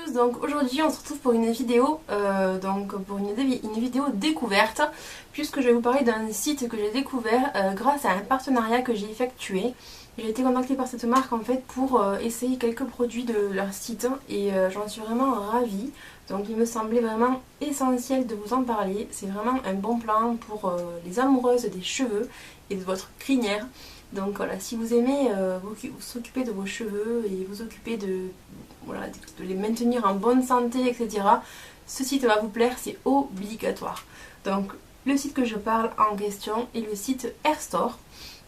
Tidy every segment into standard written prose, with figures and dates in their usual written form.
tous, donc aujourd'hui on se retrouve pour une vidéo, une vidéo découverte, puisque je vais vous parler d'un site que j'ai découvert grâce à un partenariat que j'ai effectué. J'ai été contactée par cette marque en fait pour essayer quelques produits de leur site et j'en suis vraiment ravie. Donc il me semblait vraiment essentiel de vous en parler. C'est vraiment un bon plan pour les amoureuses des cheveux et de votre crinière. Donc voilà, si vous aimez vous s'occuper de vos cheveux et vous occuper de les maintenir en bonne santé, etc., ce site va vous plaire, c'est obligatoire. Donc le site que je parle en question est le site Airstore.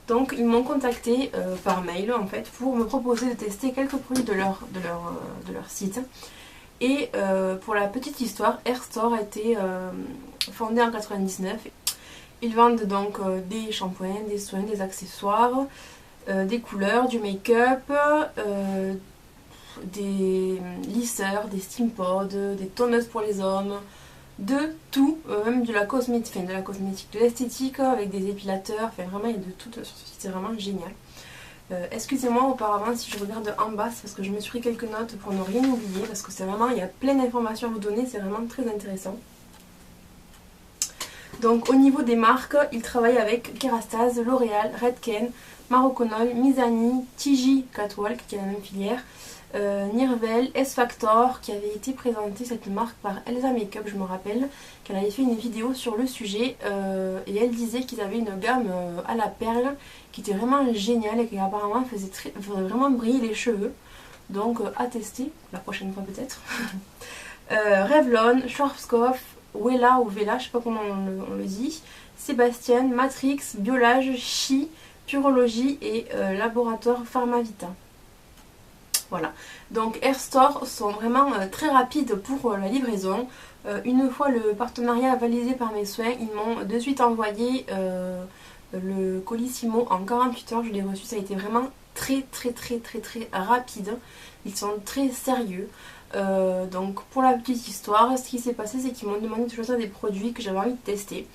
Donc ils m'ont contacté par mail en fait pour me proposer de tester quelques produits de leur site. Et pour la petite histoire, Airstore a été fondé en 99. Ils vendent donc des shampoings, des soins, des accessoires, des couleurs, du make-up, des lisseurs, des steam pods, des tonneuses pour les hommes, de tout, même de la cosmétique, de l'esthétique avec des épilateurs, enfin vraiment il y a de tout sur ce site, c'est vraiment génial. Excusez-moi auparavant si je regarde en bas, c'est parce que je me suis pris quelques notes pour ne rien oublier, parce que c'est vraiment, il y a plein d'informations à vous donner, c'est vraiment très intéressant. Donc au niveau des marques, ils travaillent avec Kerastase, L'Oréal, Redken, Maroconol, Mizani, TJ Catwalk qui est la même filière, Nirvel, S-Factor qui avait été présentée cette marque par Elsa Makeup, je me rappelle qu'elle avait fait une vidéo sur le sujet et elle disait qu'ils avaient une gamme à la perle qui était vraiment géniale et qui apparemment faisait vraiment briller les cheveux. Donc à tester la prochaine fois peut-être. Revlon, Schwarzkopf, Wella ou Vela, je sais pas comment on le dit, Sébastien, Matrix, Biolage, Chi, Purologie et Laboratoire Pharmavita. Voilà, donc Airstore sont vraiment très rapides pour la livraison. Une fois le partenariat validé par mes soins, ils m'ont de suite envoyé le Colissimo en 48 heures. Je l'ai reçu, ça a été vraiment très rapide. Ils sont très sérieux. Donc pour la petite histoire, ce qui s'est passé, c'est qu'ils m'ont demandé de choisir des produits que j'avais envie de tester.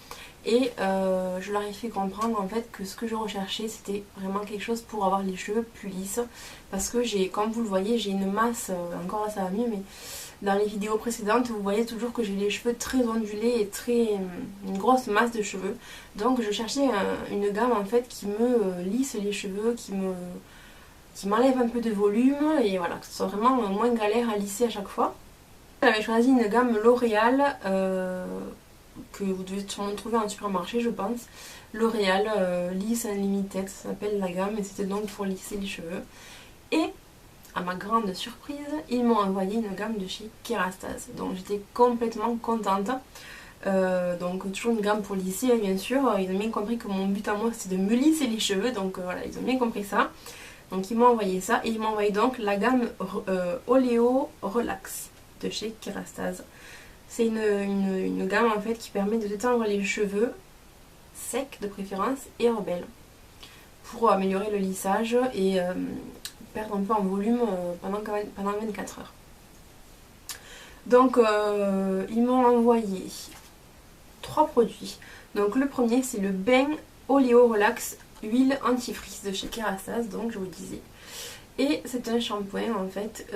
Et je leur ai fait comprendre en fait que ce que je recherchais c'était vraiment quelque chose pour avoir les cheveux plus lisses. Parce que comme vous le voyez, j'ai une masse, encore là ça va mieux, mais dans les vidéos précédentes vous voyez toujours que j'ai les cheveux très ondulés et une grosse masse de cheveux. Donc je cherchais une gamme en fait qui me lisse les cheveux, qui m'enlève un peu de volume et voilà, que ce soit vraiment moins galère à lisser à chaque fois. J'avais choisi une gamme L'Oréal que vous devez sûrement trouver en supermarché je pense. L'Oréal Liss Unlimited, ça s'appelle la gamme et c'était donc pour lisser les cheveux. Et à ma grande surprise, ils m'ont envoyé une gamme de chez Kerastase. Donc j'étais complètement contente. Donc toujours une gamme pour lisser bien sûr. Ils ont bien compris que mon but à moi c'était de me lisser les cheveux. Donc voilà, ils ont bien compris ça. Donc ils m'ont envoyé ça et ils m'ont envoyé donc la gamme Oléo Relax de chez Kerastase. C'est une gamme en fait qui permet de détendre les cheveux secs de préférence et rebelles pour améliorer le lissage et perdre un peu en volume pendant 24 heures. Donc ils m'ont envoyé 3 produits. Donc le premier c'est le bain Oléo Relax huile antifreeze de chez Kerastase, donc je vous disais. Et c'est un shampoing en fait.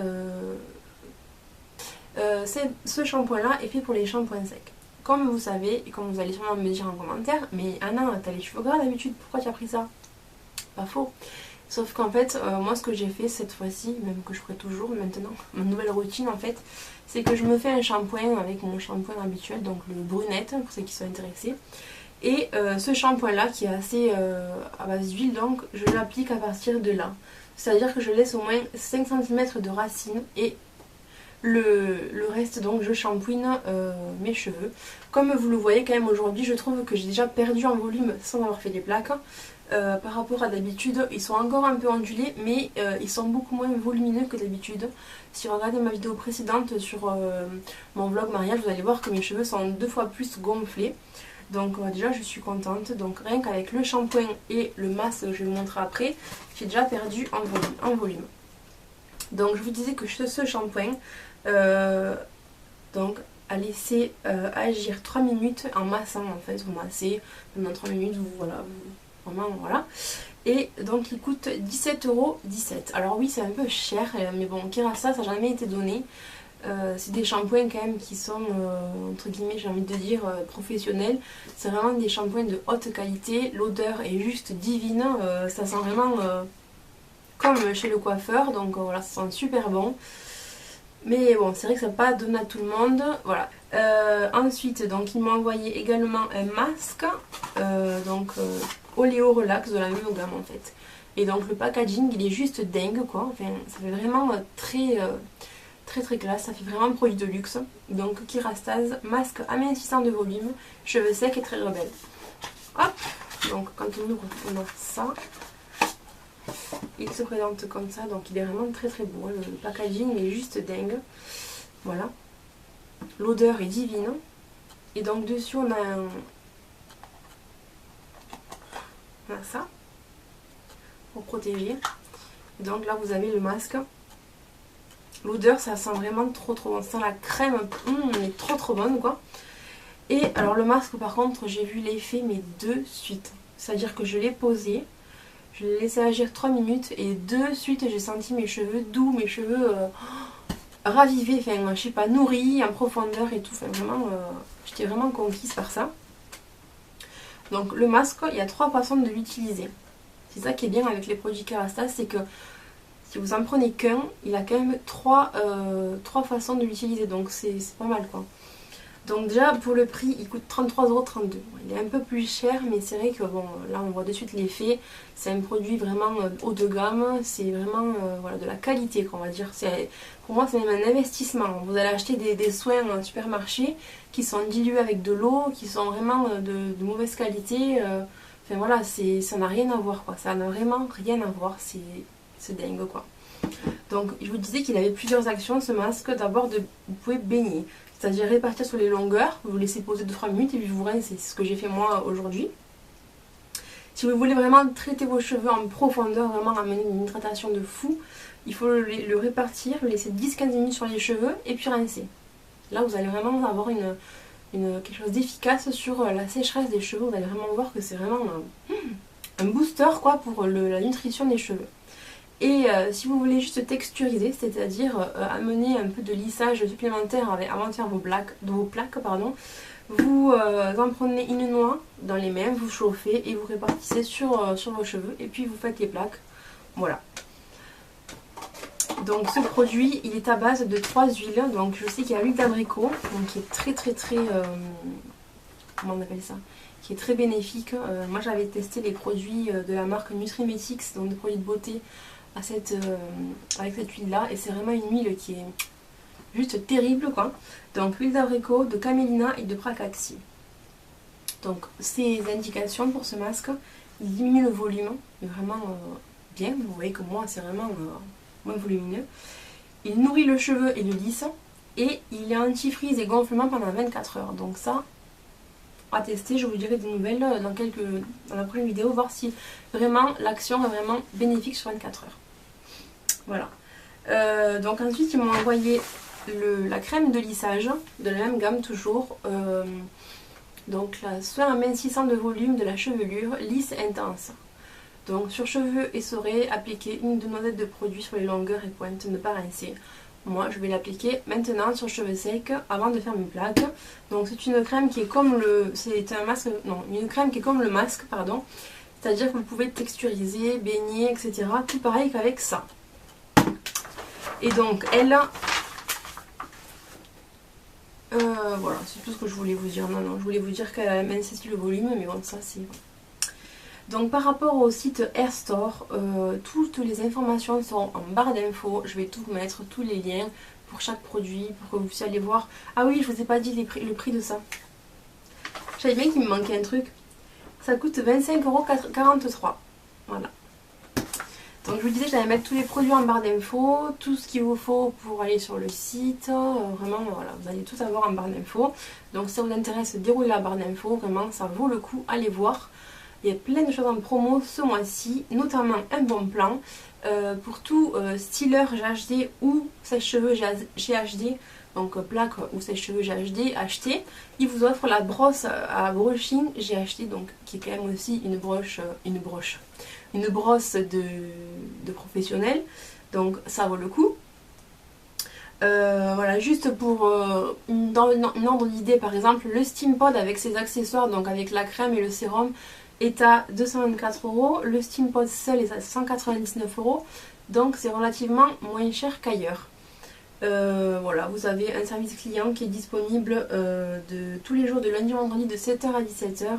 Ce shampoing là est fait pour les shampoings secs. Comme vous savez, et comme vous allez sûrement me dire en commentaire, mais Anna, t'as les cheveux gras d'habitude, pourquoi tu as pris ça? Pas faux. Sauf qu'en fait, moi ce que j'ai fait cette fois-ci, même que je ferai toujours maintenant, ma nouvelle routine en fait, c'est que je me fais un shampoing avec mon shampoing habituel, donc le brunette, pour ceux qui sont intéressés. Et ce shampoing là qui est assez à base d'huile, donc je l'applique à partir de là. C'est à dire que je laisse au moins 5 cm de racines et le reste donc je shampouine mes cheveux. Comme vous le voyez quand même aujourd'hui, je trouve que j'ai déjà perdu en volume sans avoir fait des plaques. Par rapport à d'habitude, ils sont encore un peu ondulés mais ils sont beaucoup moins volumineux que d'habitude. Si vous regardez ma vidéo précédente sur mon vlog mariage, vous allez voir que mes cheveux sont 2 fois plus gonflés. Donc déjà je suis contente, donc rien qu'avec le shampoing et le masque que je vais vous montrer après, j'ai déjà perdu en volume. Donc je vous disais que ce shampoing donc à laisser agir 3 minutes en massant en fait, vous massez pendant 3 minutes, vraiment voilà. Et donc il coûte 17,17 €. Alors oui c'est un peu cher mais bon Kerastase ça n'a jamais été donné. C'est des shampoings quand même qui sont, entre guillemets, j'ai envie de dire, professionnels. C'est vraiment des shampoings de haute qualité. L'odeur est juste divine. Ça sent vraiment comme chez le coiffeur. Donc voilà, ça sent super bon. Mais bon, c'est vrai que ça n'a pas donné à tout le monde. Voilà. Ensuite, donc, ils m'ont envoyé également un masque. Oléo Relax de la même gamme en fait. Et donc le packaging, il est juste dingue quoi. Enfin, ça fait vraiment très classe. Ça fait vraiment un produit de luxe. Donc Kerastase, masque amincissant de volume, cheveux secs et très rebelle. Hop. Donc quand on ouvre ça. Il se présente comme ça, donc il est vraiment très beau. Le packaging est juste dingue. Voilà. L'odeur est divine. Et donc dessus on a ça pour protéger. Et donc là vous avez le masque. L'odeur ça sent vraiment trop bon. Ça sent la crème, elle est trop bonne quoi. Et alors le masque par contre j'ai vu l'effet mais de suite. C'est-à-dire que je l'ai posé. Je l'ai laissé agir 3 minutes et de suite j'ai senti mes cheveux doux, mes cheveux ravivés, enfin je sais pas, nourris en profondeur et tout. Enfin vraiment, j'étais vraiment conquise par ça. Donc le masque, il y a 3 façons de l'utiliser. C'est ça qui est bien avec les produits Kerastase, c'est que si vous en prenez qu'un, il a quand même 3 façons de l'utiliser. Donc c'est pas mal quoi. Donc déjà pour le prix il coûte 33,32 €. Il est un peu plus cher mais c'est vrai que bon là on voit de suite l'effet. C'est un produit vraiment haut de gamme. C'est vraiment voilà, de la qualité qu'on va dire. Pour moi c'est même un investissement. Vous allez acheter des soins en supermarché qui sont dilués avec de l'eau, qui sont vraiment de mauvaise qualité. Enfin voilà, ça n'a rien à voir quoi. Ça n'a vraiment rien à voir. C'est dingue quoi. Donc je vous disais qu'il avait plusieurs actions ce masque. D'abord vous pouvez baigner. C'est-à-dire répartir sur les longueurs, vous laissez poser 2-3 minutes et puis vous rincez. C'est ce que j'ai fait moi aujourd'hui. Si vous voulez vraiment traiter vos cheveux en profondeur, vraiment amener une hydratation de fou, il faut le répartir, le laisser 10-15 minutes sur les cheveux et puis rincer. Là vous allez vraiment avoir quelque chose d'efficace sur la sécheresse des cheveux. Vous allez vraiment voir que c'est vraiment un booster quoi pour la nutrition des cheveux. Et si vous voulez juste texturiser, c'est-à-dire amener un peu de lissage supplémentaire avant de faire vos plaques, vous en prenez une noix dans les mains, vous chauffez et vous répartissez sur vos cheveux et puis vous faites les plaques. Voilà. Donc ce produit, il est à base de 3 huiles. Donc je sais qu'il y a l'huile d'abricot, donc qui est très comment on appelle ça, qui est très bénéfique. Moi j'avais testé les produits de la marque Nutrimetics, donc des produits de beauté avec cette huile là, et c'est vraiment une huile qui est juste terrible quoi. Donc huile d'abricot, de camélina et de pracaxi. Donc ces indications pour ce masque, il diminue le volume, mais vraiment bien. Vous voyez que moi c'est vraiment moins volumineux. Il nourrit le cheveu et le lisse, et il est anti-frise et gonflement pendant 24 heures. Donc ça, à tester, je vous dirai des nouvelles dans la prochaine vidéo, voir si vraiment l'action est vraiment bénéfique sur 24 heures. Voilà. Donc ensuite ils m'ont envoyé la crème de lissage de la même gamme toujours. Donc la soin amincissant de volume de la chevelure lisse intense. Donc sur cheveux essorés, appliquez une noisettes de produit sur les longueurs et pointes, ne pas rincer. Moi je vais l'appliquer maintenant sur cheveux secs avant de faire mes plaques. Donc c'est une crème qui est comme une crème qui est comme le masque, pardon. C'est-à-dire que vous pouvez texturiser, baigner, etc. Tout pareil qu'avec ça. Et donc elle, voilà, c'est tout ce que je voulais vous dire. Non, je voulais vous dire qu'elle amincit le volume, mais bon ça c'est... Donc par rapport au site Airstore, toutes les informations sont en barre d'infos. Je vais tout vous mettre, tous les liens pour chaque produit, pour que vous puissiez aller voir. Ah oui, je vous ai pas dit le prix de ça. Je savais bien qu'il me manquait un truc. Ça coûte 25,43 €. Voilà. Donc je vous disais, j'allais mettre tous les produits en barre d'infos, tout ce qu'il vous faut pour aller sur le site. Vraiment, voilà, vous allez tout avoir en barre d'infos. Donc si ça vous intéresse, déroulez la barre d'infos. Vraiment, ça vaut le coup, allez voir. Il y a plein de choses en promo ce mois-ci, notamment un bon plan pour tout styler GHD ou sèche-cheveux GHD, donc plaque ou sèche-cheveux GHD acheté. Il vous offre la brosse à brushing GHD, donc qui est quand même aussi une brosse de professionnel, donc ça vaut le coup. Voilà, juste pour dans une ordre d'idée, par exemple, le Steampod avec ses accessoires, donc avec la crème et le sérum, est à 224 €. Le Steampod seul est à 199 €. Donc c'est relativement moins cher qu'ailleurs. Voilà, vous avez un service client qui est disponible de tous les jours de lundi au vendredi de 7 h à 17 h,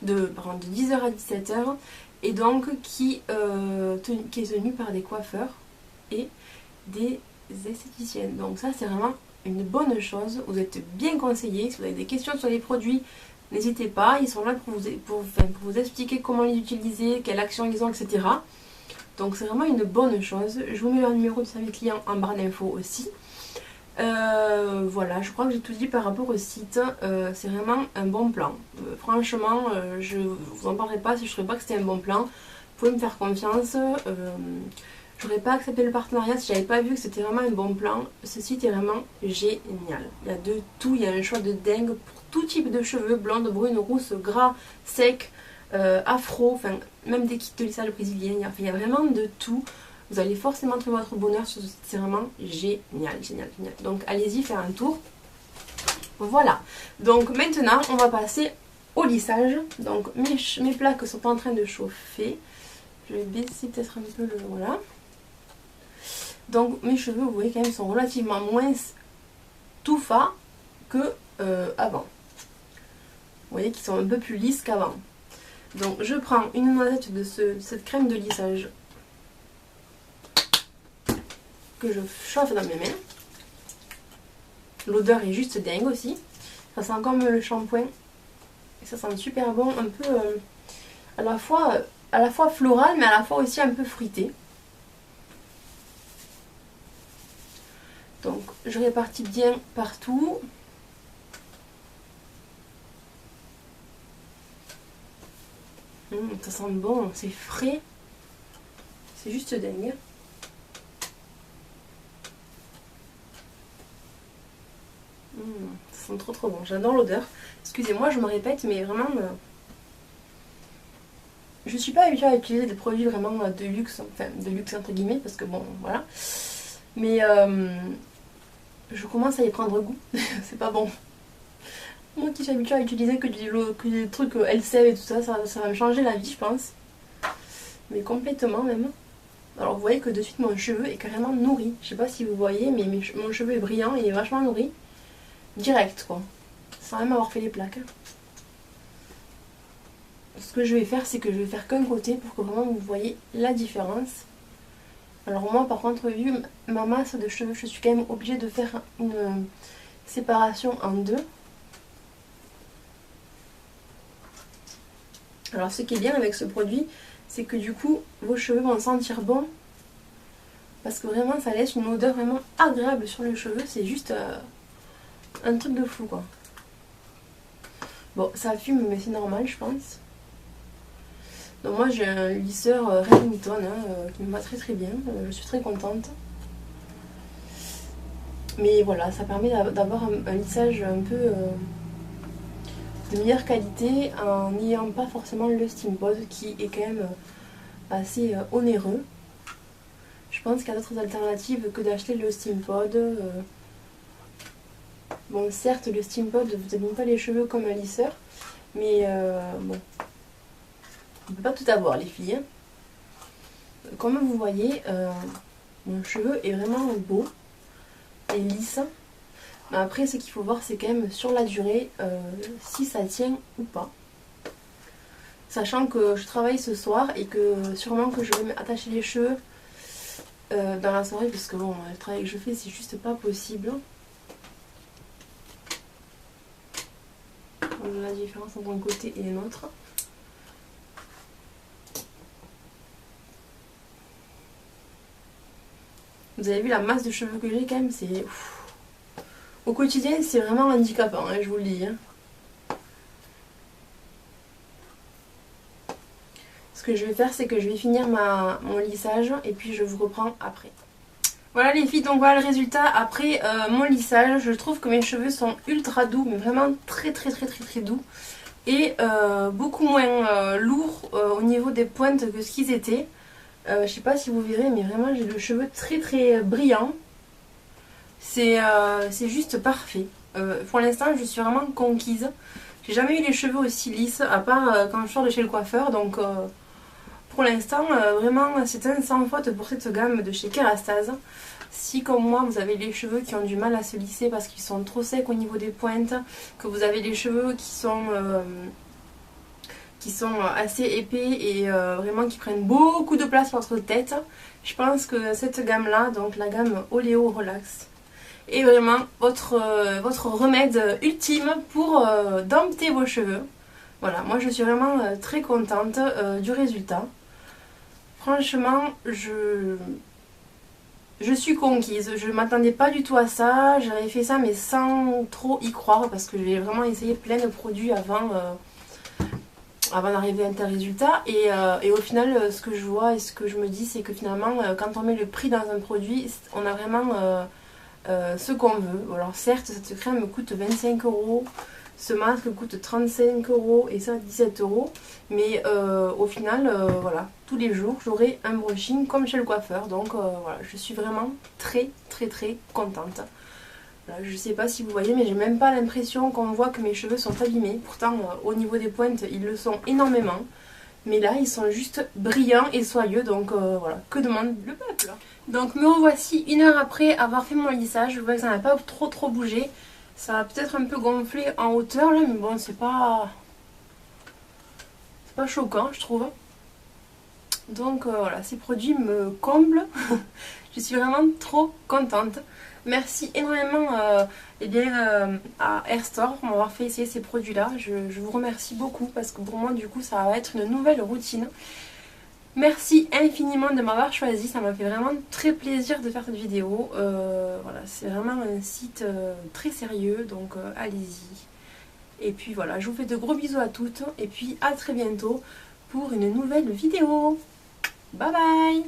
de 10 h à 17 h, et donc qui est tenu par des coiffeurs et des esthéticiennes. Donc ça c'est vraiment une bonne chose, vous êtes bien conseillés. Si vous avez des questions sur les produits, n'hésitez pas, ils sont là pour vous expliquer comment les utiliser, quelle action ils ont, etc. Donc c'est vraiment une bonne chose. Je vous mets leur numéro de service client en barre d'infos aussi. Voilà, je crois que j'ai tout dit par rapport au site. C'est vraiment un bon plan. Franchement, je vous en parlerai pas si je ne trouvais pas que c'était un bon plan. Vous pouvez me faire confiance. J'aurais pas accepté le partenariat si j'avais pas vu que c'était vraiment un bon plan. Ce site est vraiment génial. Il y a de tout, il y a un choix de dingue pour tout type de cheveux, blondes, brunes, rousses, gras, secs, afro, enfin même des kits de lissage brésilien. Il y a vraiment de tout. Vous allez forcément trouver votre bonheur sur ce site, c'est vraiment génial, génial, génial. Donc allez-y faire un tour. Voilà. Donc maintenant on va passer au lissage. Donc mes plaques sont en train de chauffer. Je vais baisser peut-être un peu le... Voilà. Donc mes cheveux, vous voyez quand même, sont relativement moins tout fat que avant. Vous voyez qu'ils sont un peu plus lisses qu'avant. Donc je prends une noisette de cette crème de lissage que je chauffe dans mes mains. L'odeur est juste dingue aussi. Ça sent comme le shampoing. Et ça sent super bon, un peu à la fois floral mais à la fois aussi un peu fruité. Donc je répartis bien partout. Ça sent bon, c'est frais. C'est juste dingue. Ça sent trop trop bon, j'adore l'odeur. Excusez-moi, je me répète, mais vraiment... je suis pas habituée à utiliser des produits vraiment de luxe, enfin de luxe entre guillemets, parce que bon, voilà. Mais je commence à y prendre goût, c'est pas bon. Moi qui suis habituée à utiliser que des trucs LCL et tout ça, ça va me changer la vie, je pense. Mais complètement même. Alors vous voyez que de suite mon cheveu est carrément nourri. Je sais pas si vous voyez, mais mon cheveu est brillant, il est vachement nourri. Direct quoi. Sans même avoir fait les plaques. Ce que je vais faire, c'est que je vais faire qu'un côté pour que vraiment vous voyez la différence. Alors moi par contre, vu ma masse de cheveux, je suis quand même obligée de faire une séparation en deux. Alors ce qui est bien avec ce produit, c'est que du coup vos cheveux vont sentir bon. Parce que vraiment ça laisse une odeur vraiment agréable sur les cheveux. C'est juste un truc de fou quoi. Bon ça fume mais c'est normal je pense. Donc moi j'ai un lisseur Remington qui me va très très bien. Je suis très contente. Mais voilà, ça permet d'avoir un lissage un peu de meilleure qualité en n'ayant pas forcément le Steampod qui est quand même assez onéreux. Je pense qu'il y a d'autres alternatives que d'acheter le Steampod. Bon, certes, le Steampod ne vous abîme pas les cheveux comme un lisseur, mais bon, on ne peut pas tout avoir, les filles. Comme vous voyez, mon cheveu est vraiment beau et lisse. Mais après, ce qu'il faut voir, c'est quand même sur la durée si ça tient ou pas. Sachant que je travaille ce soir et que sûrement que je vais m'attacher les cheveux dans la soirée, parce que bon, le travail que je fais, c'est juste pas possible. On a la différence entre un côté et un autre. Vous avez vu la masse de cheveux que j'ai quand même, c'est... Au quotidien, c'est vraiment handicapant, hein, je vous le dis. Hein. Ce que je vais faire, c'est que je vais finir mon lissage et puis je vous reprends après. Voilà les filles, donc voilà le résultat après mon lissage. Je trouve que mes cheveux sont ultra doux, mais vraiment très très très très très doux. Et beaucoup moins lourds au niveau des pointes que ce qu'ils étaient. Je sais pas si vous verrez, mais vraiment j'ai le cheveu très très brillant. C'est juste parfait. Pour l'instant, je suis vraiment conquise. J'ai jamais eu les cheveux aussi lisses, à part quand je sors de chez le coiffeur. Donc, pour l'instant, vraiment, c'est un sans faute pour cette gamme de chez Kérastase. Si, comme moi, vous avez les cheveux qui ont du mal à se lisser parce qu'ils sont trop secs au niveau des pointes, que vous avez les cheveux qui sont assez épais et vraiment qui prennent beaucoup de place sur votre tête, je pense que cette gamme-là, donc la gamme Oléo Relax, est vraiment votre remède ultime pour dompter vos cheveux. Voilà, moi je suis vraiment très contente du résultat. Franchement, je suis conquise. Je m'attendais pas du tout à ça. J'avais fait ça mais sans trop y croire parce que j'ai vraiment essayé plein de produits avant d'arriver à un tel résultat. Et au final, ce que je vois et ce que je me dis, c'est que finalement, quand on met le prix dans un produit, on a vraiment ce qu'on veut. Alors certes, cette crème coûte 25 €, ce masque coûte 35 € et ça 17 €. Mais au final, voilà, tous les jours, j'aurai un brushing comme chez le coiffeur. Donc voilà, je suis vraiment très très très contente. Voilà, je sais pas si vous voyez, mais j'ai même pas l'impression qu'on voit que mes cheveux sont abîmés. Pourtant, au niveau des pointes, ils le sont énormément. Mais là, ils sont juste brillants et soyeux. Donc voilà, que demande le peuple? Donc me revoici 1 heure après avoir fait mon lissage. Je vois que ça n'a pas trop bougé. Ça a peut-être un peu gonflé en hauteur là, mais bon, c'est pas choquant, je trouve. Donc voilà, ces produits me comblent. Je suis vraiment trop contente. Merci énormément à Airstore pour m'avoir fait essayer ces produits-là. Je vous remercie beaucoup parce que pour moi, du coup, ça va être une nouvelle routine. Merci infiniment de m'avoir choisi. Ça m'a fait vraiment très plaisir de faire cette vidéo. Voilà, c'est vraiment un site très sérieux, donc allez-y. Et puis voilà, je vous fais de gros bisous à toutes et puis à très bientôt pour une nouvelle vidéo. Bye bye!